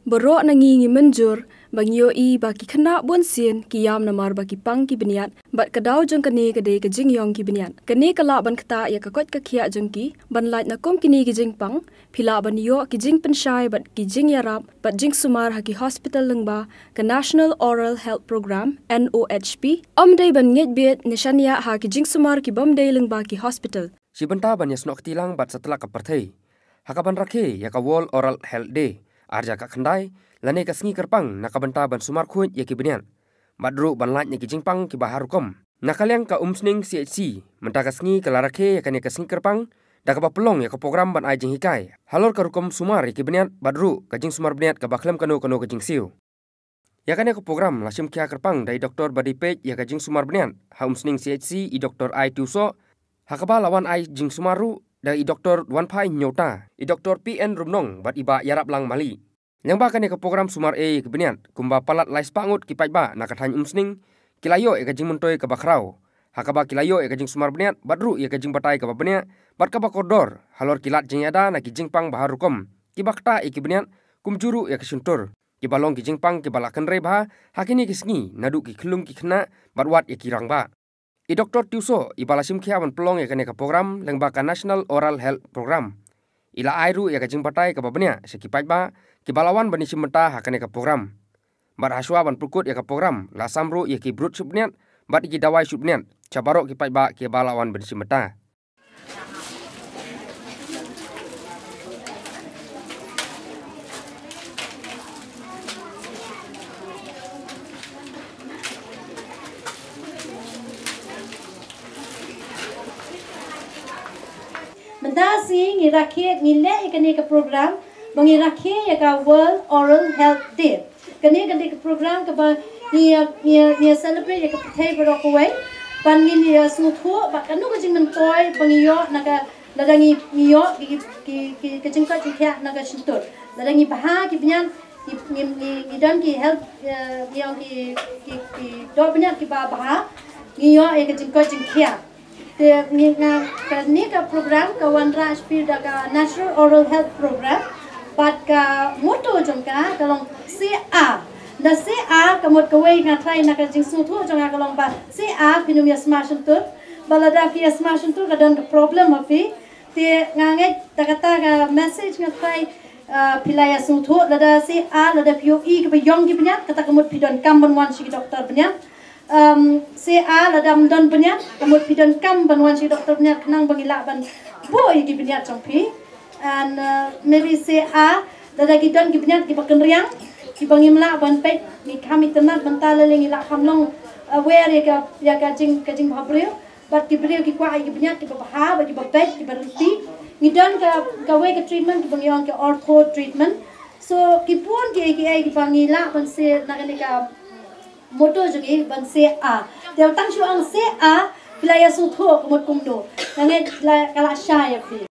berok nangi menjur bagi yoi bagi kena bun sien kiam namar bagi pang ki beniat bat kedau jeng kene kede kejing yong ki beniat kene kala ban kata ya kakot kakia jeng ki ban lait nakum kini kejing pang pila ban yo kejing pensyai bat kejing yarap bat jing sumar haki hospital lengba ke National Oral Health Program NOHP omdai ban nget bet nishania ha kejing sumar ki bomdai lengba ki hospital Sibenta ban yasnok tilang bat setelah keperthai hakaban rakhe ya ka World Oral Health Day arja ka khandai lane ka sngi kerpang nakabenta ban sumar khuit ya ki benian badru ban lait ki jingpang ki bahar kom nakalyang ka umsning CHC menta ka sngi kala rakhe ya ka sngi kerpang da ka pelong ya ka program ban ai jing hikai halor ka rukom sumar ya ki benian badru ka jing sumar beniat ka baklem kano ka jing siu ya ka program lasim kya kerpang dai Dr. Badipej ya ka jing sumar benian ha umsning CHC i Dr. Ai Tuso hakaba lawan ai jing sumaru da i Dr. Wan Pai Nyota i Dr. PN Rumnong bat iba yarap lang mali yang bahkan ke program sumar ke benian kumba palat lais pangut ki paiba nakathan umsning kilayo e kajing muntoy ka bakrau hakaba kilayo e kajing sumar beniat badru e kajing batai ka benia bat ka bakodor halor kilat jing ada na ki jingpang bahar rukom ki bakta e ki benian kumjuru e kasuntur ki balong ki jingpang ki balakan re bah hakini ki sngi nadu ki klung ki khna batwat e kirang ba I Dr. Tuso i balasim kiawan pelong ya kene ka program lengba ka National Oral Health Program. Ila airu ya ka jing batai ka babenya sekipai ba ki balawan bani simenta ha kene ka program. Bar haswa ban pukut ya ka program la samru ya ki brut subnian bat ki dawai subnian cabarok ki pai ba ki balawan bani simenta. Mendasi ngirakhe ngile ikane ke program bangirakhe ya ka World Oral Health Day kane ke program ke ba ni celebrate ya ka thai berok wei ban ni suthu ba kanu ke jing mentoy bangiyo naga ladangi niyo ki jingka jingkya naga sintur ladangi baha ki binyan ni dan ki health yang ki do binyan ki ba baha niyo e ke jingka jingkya ni ka program ka Wanra Speed ka National Oral Health Program pat ka moto jongka kalong CA da CA ka mot ka wei nga try na ka jing suthu jonga kalong ba CA pinum ya smashin tur balada fi smashin tur ka don ka problem afi te ngange takata ka message nga try pilaya suthu lada CA lada POE ka yong gi bnya kata ka mot pidon kam wan shi doktor bnya CA ladam don benya kamut pidon kam banwan si doktor benya kenang bangila ban boy gi benya chongpi and maybe CA lada gidon gi benya gi baken riang gi bangimla ban pek gi kami tenat bantala lengi la kamlong aware ya ka jing bhabreu bat gi breu gi kwa gi benya gi baha ba gi babet gi baruti ngidon ka we ka treatment gi bangyong ka ortho treatment so gi pun gi bangila ban se nagalika moto jogi ban CA dia tang shuang CA pilaya sutho kumut kumdo nange kala shaya fi